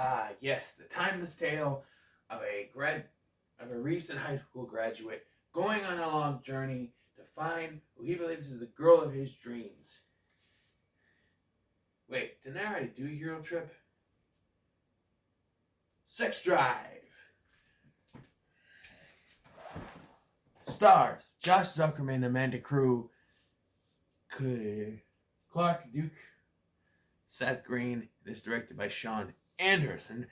Ah, yes, the timeless tale of a recent high school graduate going on a long journey to find who he believes is the girl of his dreams. Wait, didn't I already do Hero Trip? Sex Drive stars Josh Zuckerman, Amanda Crew, Clark Duke, Seth Green, and is directed by Sean Anderson.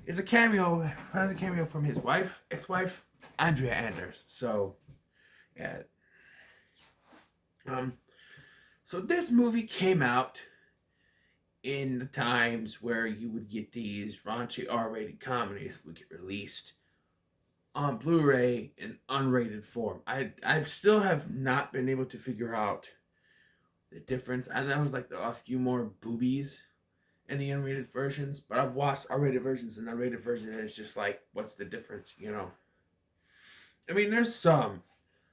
Is a cameo has a cameo from his ex-wife, Andrea Anders. So yeah. Um so this movie came out in the times where you would get these raunchy R-rated comedies would get released on Blu-ray in unrated form. I still have not been able to figure out the difference. I know it was like a few more boobies in the unrated versions, but I've watched R-rated versions and unrated versions, and it's just like, what's the difference? I mean, there's some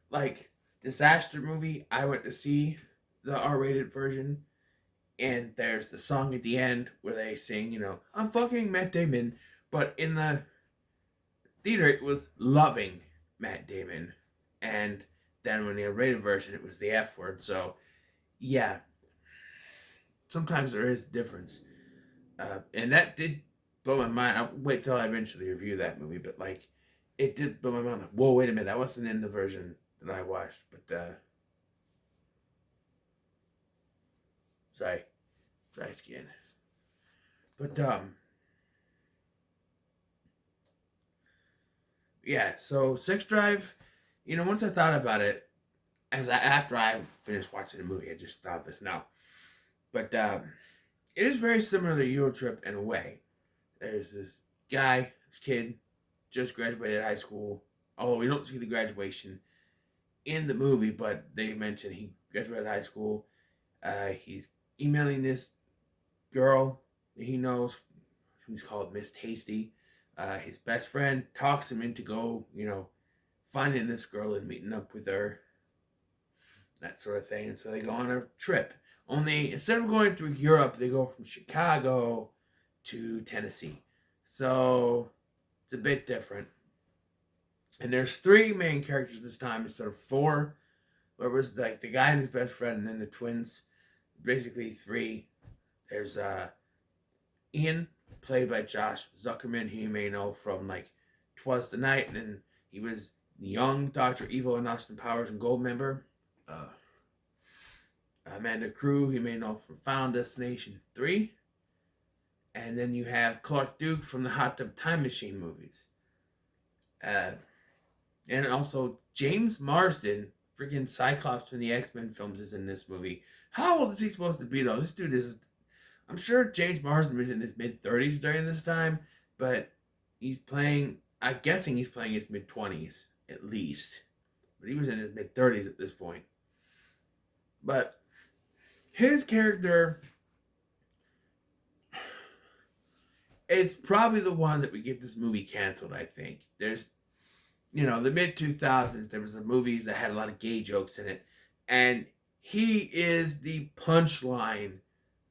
like disaster movie. I went to see the R-rated version, and there's the song at the end where they sing, "I'm fucking Matt Damon," but in the theater it was loving Matt Damon, and then when the unrated version it was the F word. So yeah, sometimes there is a difference. And that did blow my mind. I'll wait till I eventually review that movie, but like, it did blow my mind. Like, whoa, wait a minute, that wasn't in the version that I watched. But sorry, dry skin. But yeah. So Sex Drive, once I thought about it, after I finished watching the movie, I just thought this now. But it is very similar to Euro Trip in a way. There's this guy, this kid, just graduated high school. Although we don't see the graduation in the movie, but they mention he graduated high school. He's emailing this girl that he knows, who's called Miss Tasty. His best friend talks him into finding this girl and meeting up with her, that sort of thing. And so they go on a trip. Only instead of going through Europe, they go from Chicago to Tennessee. So it's a bit different. And there's three main characters this time instead of four. Where it was like the guy and his best friend and then the twins. Basically three. There's Ian, played by Josh Zuckerman, who you may know from like 'Twas the Night, and then he was the young Dr. Evil and Austin Powers and Goldmember. Amanda Crew, who you may know from Final Destination 3. And then you have Clark Duke from the Hot Tub Time Machine movies. And also James Marsden, freaking Cyclops from the X-Men films, is in this movie. How old is he supposed to be, though? This dude is... I'm sure James Marsden was in his mid-30s during this time, but I'm guessing he's playing his mid-20s, at least. But he was in his mid-30s at this point. But his character is probably the one that would get this movie canceled, I think. There's, the mid-2000s, there was some movies that had a lot of gay jokes in it, and he is the punchline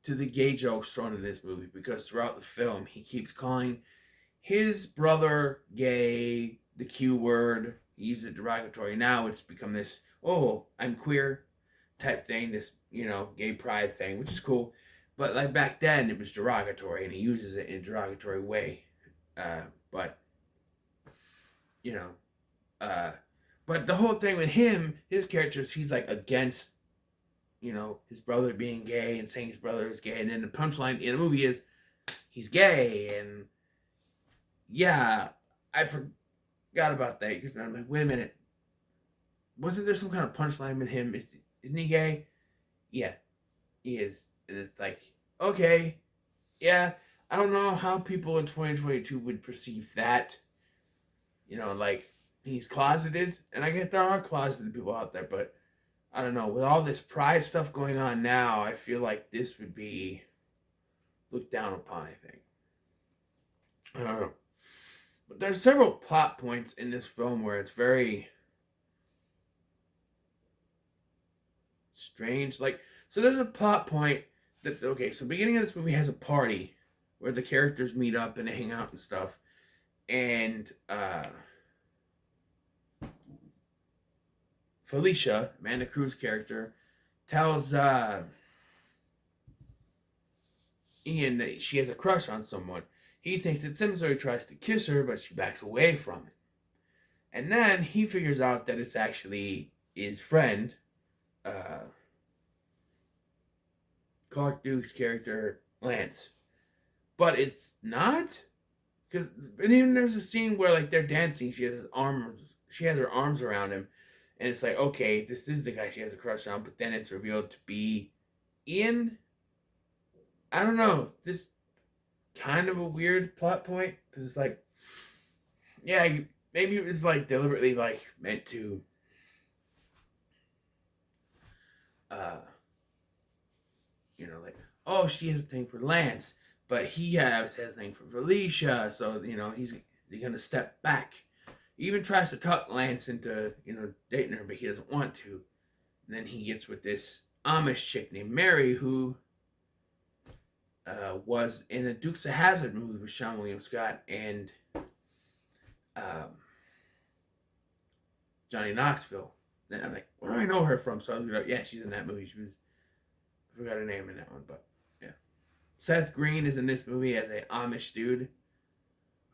to the gay jokes thrown in this movie, because throughout the film, he keeps calling his brother gay, the Q word. He uses it derogatory. Now it's become this, oh, I'm queer type thing, this, gay pride thing, which is cool. But like back then, it was derogatory, and he uses it in a derogatory way. But the whole thing with him, his character, he's like against, his brother being gay and saying his brother is gay, and then the punchline in the movie is he's gay, and yeah, I forgot about that because I'm like, wait a minute, wasn't there some kind of punchline with him? Isn't he gay? Yeah, he is. And it's like, okay, yeah, I don't know how people in 2022 would perceive that. Like, he's closeted, and I guess there are closeted people out there, but I don't know, with all this pride stuff going on now, I feel like this would be looked down upon, I think. I don't know. But there's several plot points in this film where it's very strange. Like, so there's a plot point that, okay, so beginning of this movie has a party where the characters meet up and hang out and stuff. And Felicia, Amanda Cruz character, tells Ian that she has a crush on someone. He thinks it's him, so he tries to kiss her, but she backs away from it. And then he figures out that it's actually his friend, Clark Duke's character, Lance. But it's not, because even there's a scene where like they're dancing. She has her arms around him, and it's like, okay, this is the guy she has a crush on. But then it's revealed to be Ian. I don't know. This kind of a weird plot point, because it's like, yeah, maybe it was like deliberately like meant to like, oh, she has a thing for Lance, but he has a thing for Felicia, so he's gonna step back. He even tries to talk Lance into dating her, but he doesn't want to. And then he gets with this Amish chick named Mary, who was in a Dukes of Hazzard movie with Sean William Scott and Johnny Knoxville. And I'm like, where do I know her from? So I looked it up. Yeah, she's in that movie. I forgot her name in that one, but yeah. Seth Green is in this movie as an Amish dude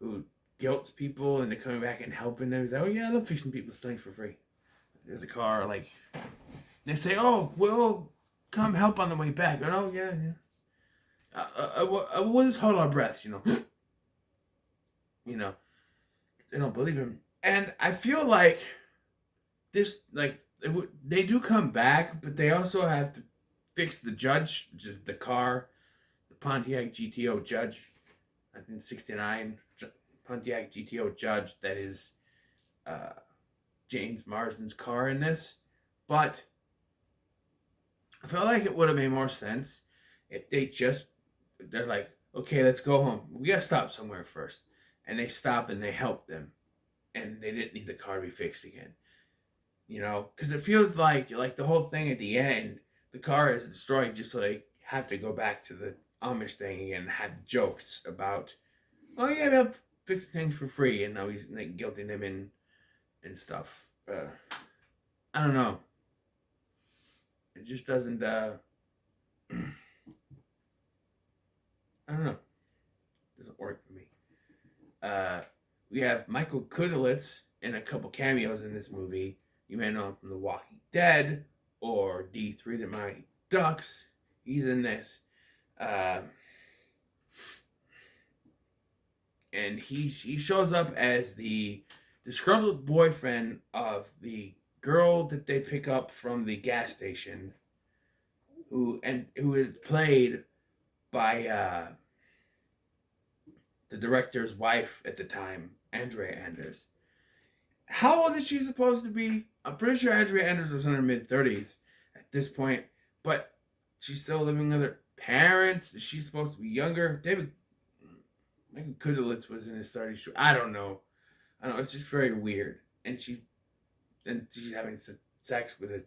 who guilts people into coming back and helping them. He's like, oh yeah, I love fixing people's things for free. There's a car, like, they say, oh, we'll come help on the way back. And, oh yeah. We'll just hold our breaths, they don't believe him. And I feel like this, like, they do come back, but they also have to fix the Judge, which is the car, the Pontiac GTO Judge, 1969 Pontiac GTO Judge that is James Marsden's car in this. But I feel like it would have made more sense if they're like, okay, let's go home. We gotta stop somewhere first. And they stop and they help them. And they didn't need the car to be fixed again. Because it feels like the whole thing at the end, the car is destroyed just so they have to go back to the Amish thing again and have jokes about, oh yeah, they'll fix things for free, and now he's like guilting them in and stuff. I don't know. It just doesn't. I don't know. It doesn't work for me. We have Michael Kudulitz in a couple cameos in this movie. You may know him from The Walking Dead or D3 The Mighty Ducks. He's in this. And he shows up as the disgruntled boyfriend of the girl that they pick up from the gas station, who is played by the director's wife at the time, Andrea Anders. How old is she supposed to be? I'm pretty sure Andrea Anders was in her mid-30s at this point, but she's still living with her parents. Is she supposed to be younger? Michael Kudulitz was in his 30s. I don't know. It's just very weird. And she's having sex with an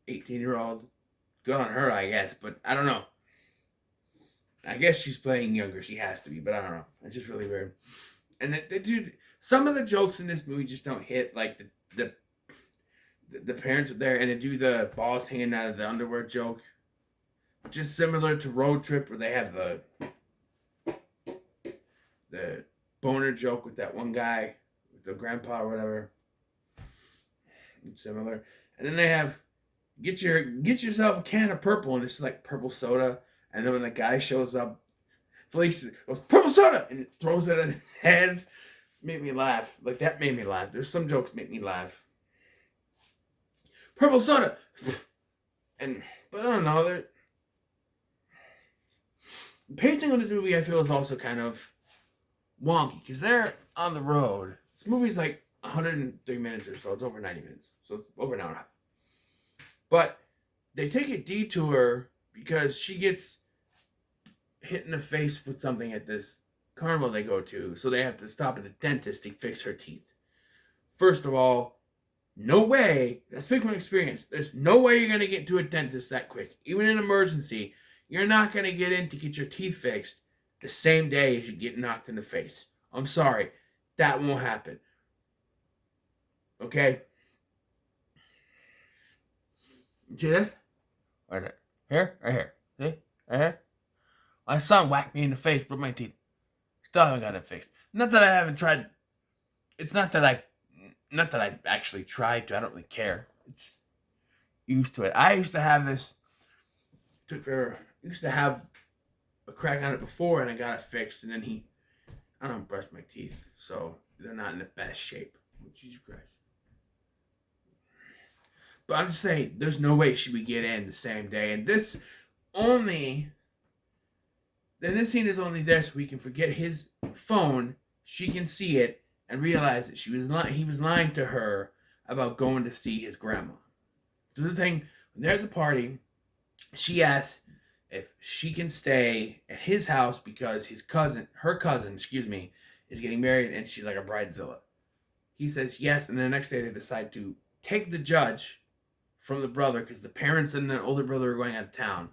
18-year-old. Good on her, I guess, but I don't know. I guess she's playing younger. She has to be, but I don't know. It's just really weird. And they do some of the jokes in this movie just don't hit. Like the parents are there and they do the balls hanging out of the underwear joke, which is similar to Road Trip, where they have the boner joke with that one guy, with the grandpa or whatever. It's similar. And then they have get yourself a can of purple, and it's like purple soda. And then when the guy shows up, Felicia goes, purple soda! And throws it at his head. Made me laugh. Like, that made me laugh. There's some jokes make me laugh. Purple soda! But I don't know. The pacing of this movie, I feel, is also kind of wonky. Because they're on the road. This movie's like 103 minutes or so. It's over 90 minutes. So it's over an hour and a half. But they take a detour because she gets hit in the face with something at this carnival they go to, so they have to stop at the dentist to fix her teeth. First of all, no way, that's been my experience, there's no way you're going to get to a dentist that quick. Even in an emergency, you're not going to get in to get your teeth fixed the same day as you get knocked in the face. I'm sorry. That won't happen. Okay? See this? Right there. Here? Right here. See? Right here? My son whacked me in the face, broke my teeth. Still haven't got it fixed. Not that I haven't tried. It's not that I actually tried to. I don't really care. It's used to it. I used to have this. Used to have a crack on it before, and I got it fixed. And then I don't brush my teeth, so they're not in the best shape. Oh, Jesus Christ. But I'm just saying, there's no way she would get in the same day. And this scene is only there so we can forget his phone. She can see it and realize that he was lying to her about going to see his grandma. So the thing, when they're at the party, she asks if she can stay at his house because her cousin, is getting married and she's like a bridezilla. He says yes, and the next day they decide to take the judge from the brother because the parents and the older brother are going out of town.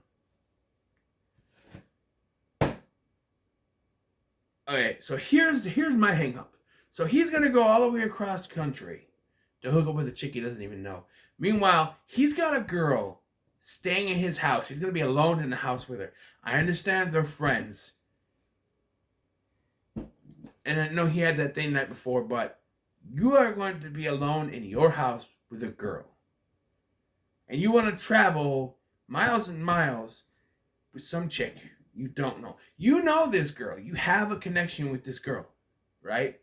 Okay, so here's my hang up. So he's gonna go all the way across country to hook up with a chick he doesn't even know. Meanwhile, he's got a girl staying in his house. He's gonna be alone in the house with her. I understand they're friends. And I know he had that thing the night before, but you are going to be alone in your house with a girl. And you want to travel miles and miles with some chick you don't know. You know this girl. You have a connection with this girl, right?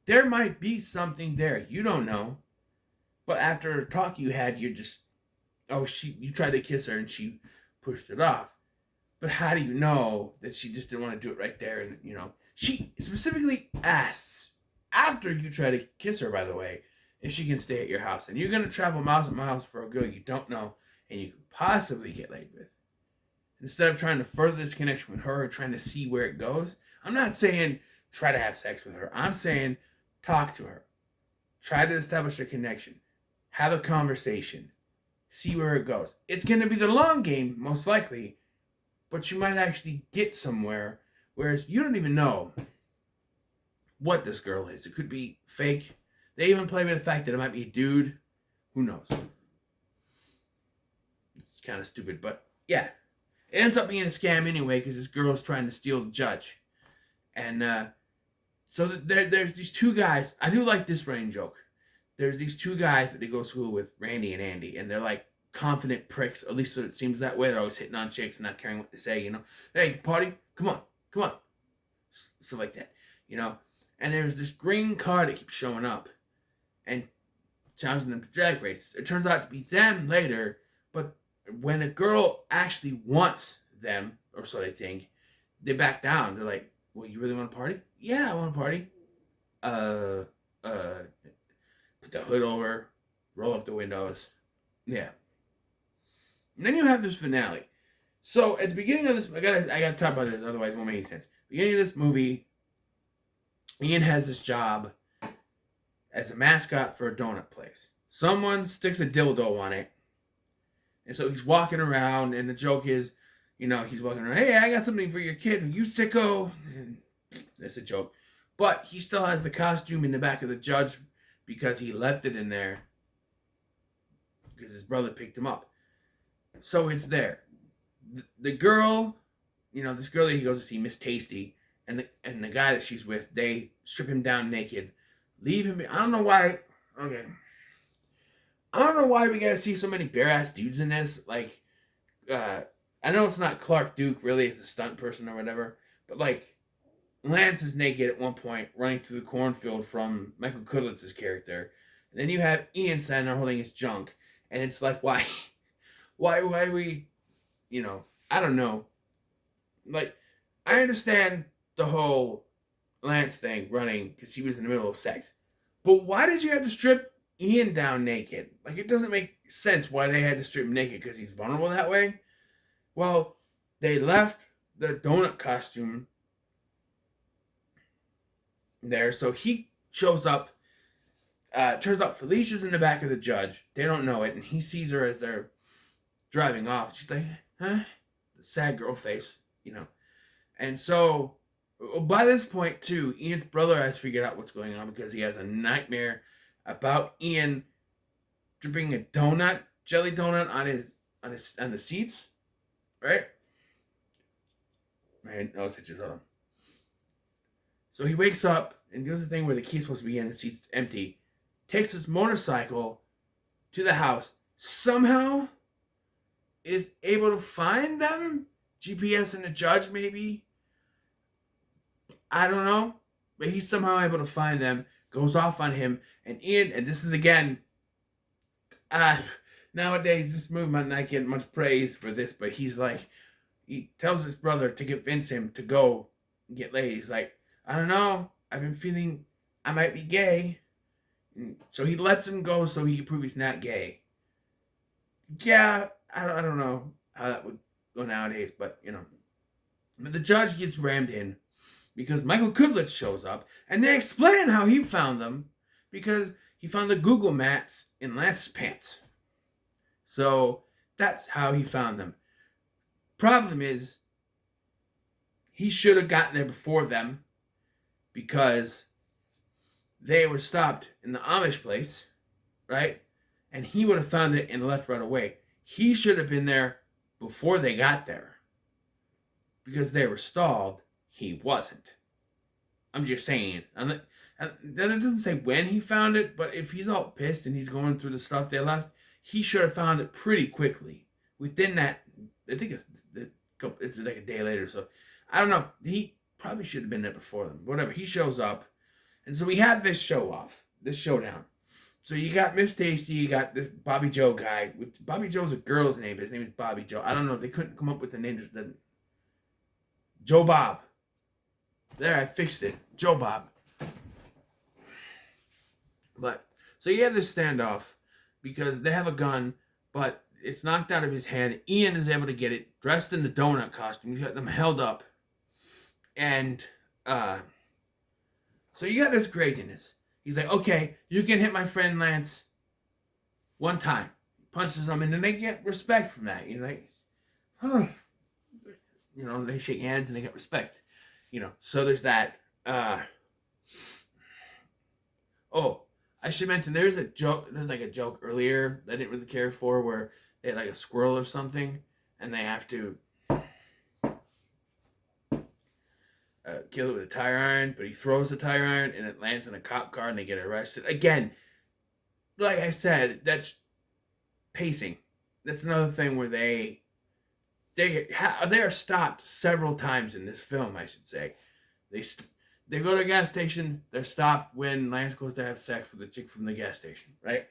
There might be something there. You don't know. But after a talk you had, you're just, you tried to kiss her and she pushed it off. But how do you know that she just didn't want to do it right there? And, she specifically asks, after you try to kiss her, by the way, if she can stay at your house. And you're going to travel miles and miles for a girl you don't know and you could possibly get laid with. Instead of trying to further this connection with her or trying to see where it goes, I'm not saying try to have sex with her. I'm saying talk to her. Try to establish a connection. Have a conversation. See where it goes. It's going to be the long game, most likely, but you might actually get somewhere, whereas you don't even know what this girl is. It could be fake. They even play with the fact that it might be a dude. Who knows? It's kind of stupid, but yeah. It ends up being a scam anyway because this girl's trying to steal the judge. And so there's these two guys. I do like this running joke. There's these two guys that they go to school with, Randy and Andy, and they're like confident pricks. At least it seems that way. They're always hitting on chicks and not caring what they say, Hey, party, come on. Stuff like that, And there's this green car that keeps showing up and challenging them to drag races. It turns out to be them later, but when a girl actually wants them, or so they think, they back down. They're like, well, you really want to party? Yeah, I want to party. Put the hood over, roll up the windows. Yeah. And then you have this finale. So at the beginning of this, I gotta talk about this, otherwise it won't make any sense. Beginning of this movie, Ian has this job as a mascot for a donut place. Someone sticks a dildo on it. And so he's walking around, and the joke is, he's walking around, hey, I got something for your kid, you sicko. And that's a joke. But he still has the costume in the back of the judge because he left it in there because his brother picked him up. So it's there. The girl, this girl that he goes to see, Miss Tasty, and the guy that she's with, they strip him down naked, leave him. I don't know why. Okay. I don't know why we gotta see so many bare-ass dudes in this. Like, I know it's not Clark Duke, really, it's a stunt person or whatever, but, Lance is naked at one point, running through the cornfield from Michael Kudlitz's character. And then you have Ian standing there holding his junk, and it's like, why we, I don't know. I understand the whole Lance thing running, because he was in the middle of sex. But why did you have to strip Ian down naked? It doesn't make sense why they had to strip him naked because he's vulnerable that way. Well, they left the donut costume there, so he shows up. Turns out Felicia's in the back of the judge. They don't know it, and he sees her as they're driving off. She's like, huh? The sad girl face, And so By this point, too, Ian's brother has figured out what's going on because he has a nightmare about Ian dripping a donut, jelly donut on the seats, right? Right, no stitches on him. So he wakes up and does the thing where the key's supposed to be in, the seat's empty. Takes his motorcycle to the house. Somehow is able to find them. GPS and the judge, maybe. I don't know. But he's somehow able to find them. Goes off on him. And Ian, and this is again, nowadays this movie might not get much praise for this, but he's like, he tells his brother to convince him to go get laid. He's like, I don't know. I've been feeling I might be gay. And so he lets him go so he can prove he's not gay. Yeah, I don't know how that would go nowadays, but you know. But the judge gets rammed in because Michael Kudlitz shows up, and they explain how he found them because he found the Google Maps in Lance's pants. So that's how he found them. Problem is, he should have gotten there before them because they were stopped in the Amish place, right? And he would have found it and left right away. He should have been there before they got there because they were stalled. He wasn't. I'm just saying. And then it doesn't say when he found it, but if he's all pissed and he's going through the stuff they left, he should have found it pretty quickly. Within that, I think it's like a day later, so I don't know. He probably should have been there before them. Whatever. He shows up, and so we have this showdown. So you got Miss Tasty, you got this Bobby Joe guy. Bobby Joe's a girl's name, but his name is Bobby Joe. I don't know. They couldn't come up with the name. Just didn't. Joe Bob. There, I fixed it. Joe Bob. But so you have this standoff because they have a gun, but it's knocked out of his hand. Ian is able to get it dressed in the donut costume. He's got them held up. And so you got this craziness. He's like, okay, you can hit my friend Lance one time. He punches him, and then they get respect from that. You know, like, huh. You know, they shake hands and they get respect. You know, so there's that. Oh, I should mention there's like a joke earlier that I didn't really care for where they had like a squirrel or something and they have to kill it with a tire iron, but he throws the tire iron and it lands in a cop car and they get arrested. Again, like I said, that's pacing. That's another thing where they are stopped several times in this film, I should say. They go to a gas station, they're stopped when Lance goes to have sex with the chick from the gas station, right?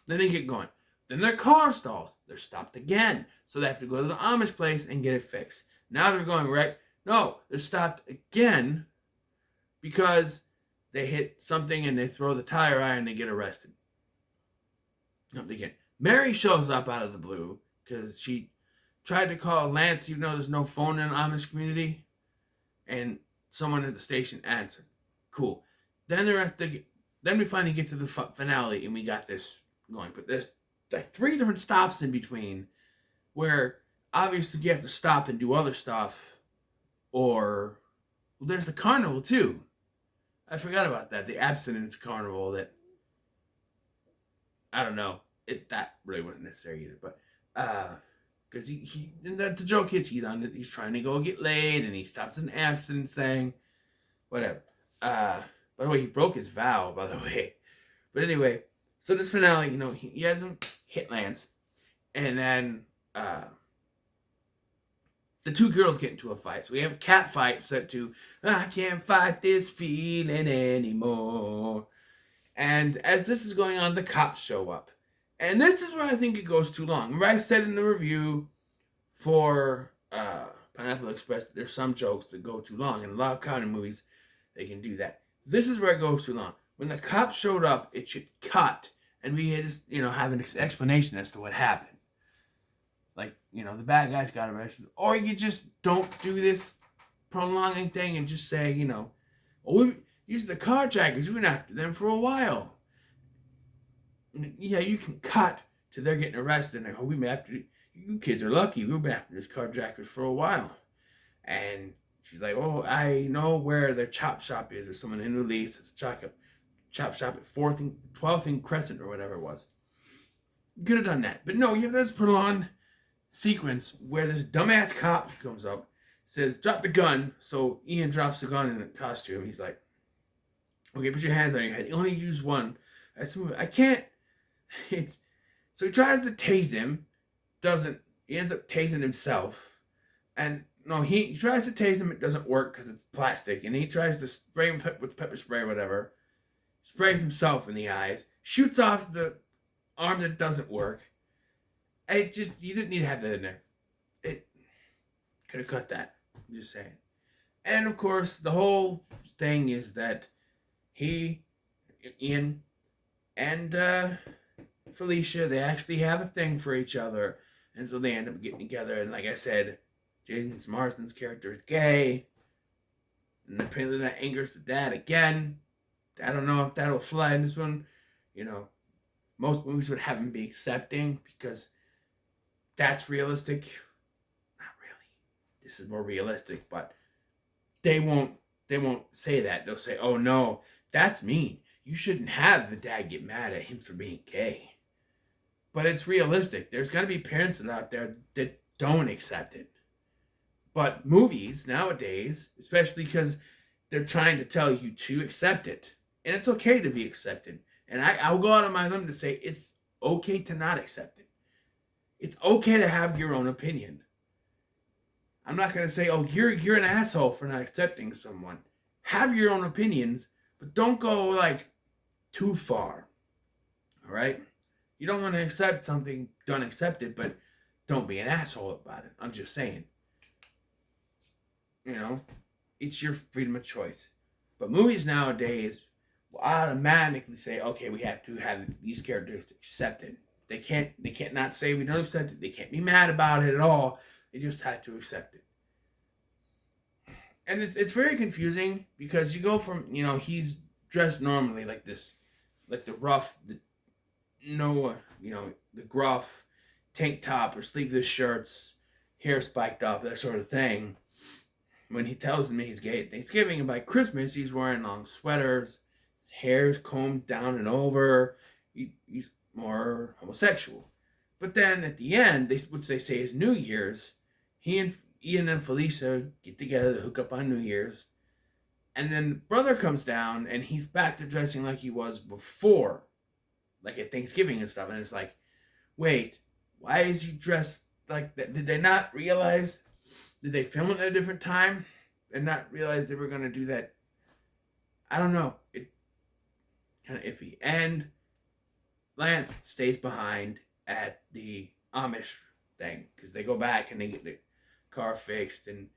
Then they get going. Then their car stalls. They're stopped again. So they have to go to the Amish place and get it fixed. Now they're going right. No, they're stopped again because they hit something and they throw the tire iron and they get arrested. No, again. Mary shows up out of the blue because she tried to call Lance even though there's no phone in the Amish community. And someone at the station answered. Cool. Then we finally get to the finale and we got this going. But there's like 3 different stops in between where obviously you have to stop and do other stuff. Or there's the carnival too. I forgot about that. The abstinence carnival that I don't know. That really wasn't necessary either. But because the joke is he's trying to go get laid and he stops an abstinence thing. Whatever. By the way, he broke his vow, by the way. But anyway, so this finale, you know, he hasn't hit Lance. And then the 2 girls get into a fight. So we have a cat fight set to, I can't fight this feeling anymore. And as this is going on, the cops show up. And this is where I think it goes too long. Remember I said in the review for Pineapple Express that there's some jokes that go too long. And a lot of comedy movies, they can do that. This is where it goes too long. When the cops showed up, it should cut. And we just, have an explanation as to what happened. Like, the bad guys got arrested. Or you just don't do this prolonging thing and just say, we used the carjackers. We went after them for a while. Yeah, you can cut to they're getting arrested. And you kids are lucky. We've been after these carjackers for a while. And She's like, oh, I know where their chop shop is. There's someone in Release. It's a chop shop at 12th and Crescent or whatever it was. You could have done that. But no, you have this prolonged sequence where this dumbass cop comes up, says, drop the gun. So Ian drops the gun in the costume. He's like, okay, put your hands on your head. You only use one. I can't. So he tries to tase him. He ends up tasing himself. And no, he tries to tase him. It doesn't work because it's plastic. And he tries to spray him with pepper spray or whatever. Sprays himself in the eyes. Shoots off the arm that doesn't work. You didn't need to have that in there. It could have cut that. I'm just saying. And of course, the whole thing is that Ian, and Felicia, they actually have a thing for each other. And so they end up getting together. And like I said, Jason Marsden's character is gay. And apparently that angers the dad again. I don't know if that'll fly in this one. Most movies would have him be accepting because that's realistic. Not really. This is more realistic, but they won't say that. They'll say, oh no, that's mean. You shouldn't have the dad get mad at him for being gay. But it's realistic. There's going to be parents out there that don't accept it. But movies nowadays, especially because they're trying to tell you to accept it. And it's okay to be accepted. And I'll go out on my limb to say it's okay to not accept it. It's okay to have your own opinion. I'm not going to say, oh, you're an asshole for not accepting someone. Have your own opinions, but don't go too far. All right? You don't want to accept something, don't accept it, but don't be an asshole about it. I'm just saying. It's your freedom of choice. But movies nowadays will automatically say, okay, we have to have these characters accepted. They can't not say we don't accept it. They can't be mad about it at all. They just have to accept it. And it's very confusing because you go from, he's dressed normally like this, like the rough, the gruff tank top or sleeveless shirts, hair spiked up, that sort of thing. When he tells me he's gay at Thanksgiving, and by Christmas he's wearing long sweaters, his hair's combed down and over. He's more homosexual. But then at the end, which they say is New Year's, Ian and Felicia get together to hook up on New Year's. And then brother comes down and he's back to dressing like he was before. Like at Thanksgiving and stuff. And it's like, wait, why is he dressed like that? Did they not realize? Did they film it at a different time and not realize they were going to do that? I don't know. It kind of iffy. And Lance stays behind at the Amish thing because they go back and they get the car fixed. And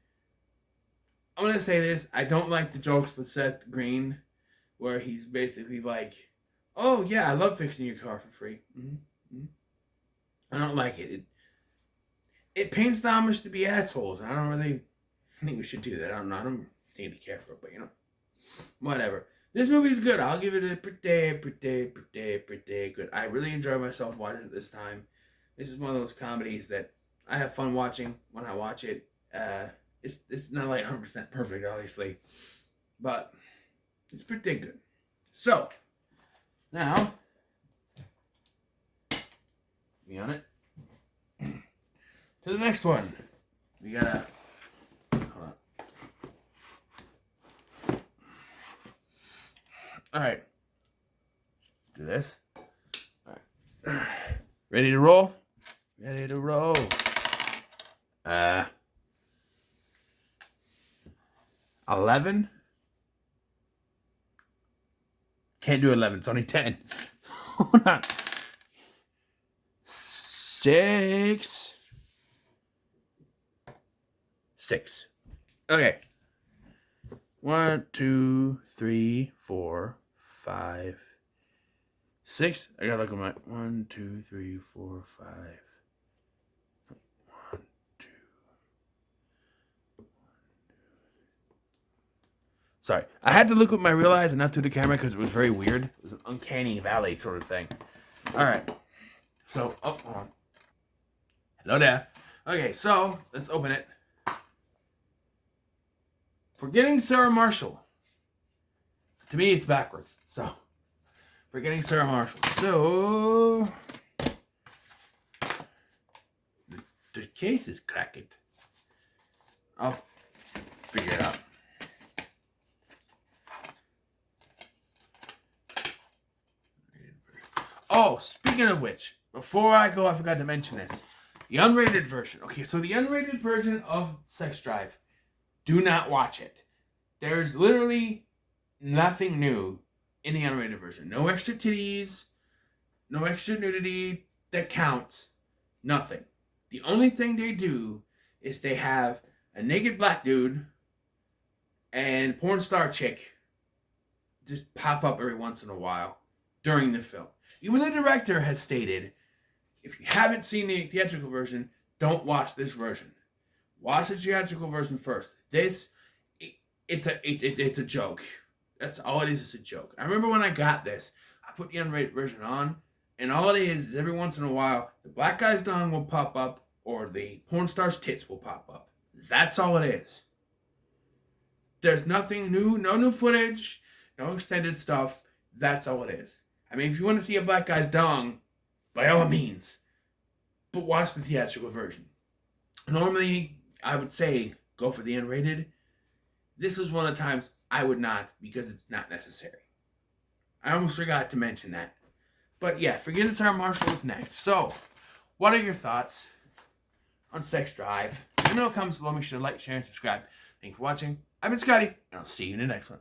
I'm going to say this. I don't like the jokes with Seth Green where he's basically like, oh, yeah, I love fixing your car for free. Mm-hmm. I don't like it. It paints the Amish to be assholes. And I don't really think we should do that. I don't need to care for it, but whatever. This movie's good. I'll give it a pretty good. I really enjoy myself watching it this time. This is one of those comedies that I have fun watching when I watch it. It's not 100% perfect, obviously, but it's pretty good. So, now, be on it. To the next one. We gotta. Hold on. Alright. Do this. Alright. Ready to roll? Ready to roll. 11? Can't do 11. It's only 10. Hold on. 6. Okay. 1, 2, 3, 4, 5, 6. I gotta look at my 1, 2, 3, 4, 5. 1, 2. Sorry, I had to look with my real eyes and not through the camera because it was very weird. It was an uncanny valley sort of thing. All right. So, hold on. Hello there. Okay, so let's open it. Forgetting Sarah Marshall. To me, it's backwards. So, Forgetting Sarah Marshall. So, the case is cracked. I'll figure it out. Oh, speaking of which, before I go, I forgot to mention this. The unrated version. Okay, so the unrated version of Sex Drive, do not watch it. There's literally nothing new in the unrated version. No extra titties, no extra nudity that counts, nothing. The only thing they do is they have a naked black dude and porn star chick just pop up every once in a while during the film. Even the director has stated, if you haven't seen the theatrical version, don't watch this version. Watch the theatrical version first. It's a joke. That's all it is. It's a joke. I remember when I got this, I put the unrated version on, and all it is every once in a while, the black guy's dong will pop up, or the porn star's tits will pop up. That's all it is. There's nothing new, no new footage, no extended stuff. That's all it is. I mean, if you want to see a black guy's dong, by all means, but watch the theatrical version. Normally, I would say go for the unrated. This is one of the times I would not, because it's not necessary. I almost forgot to mention that. But yeah, Forgetting Sarah Marshall is next. So, what are your thoughts on Sex Drive? Let me know in the comments below. Make sure to like, share, and subscribe. Thanks for watching. I've been Scotty, and I'll see you in the next one.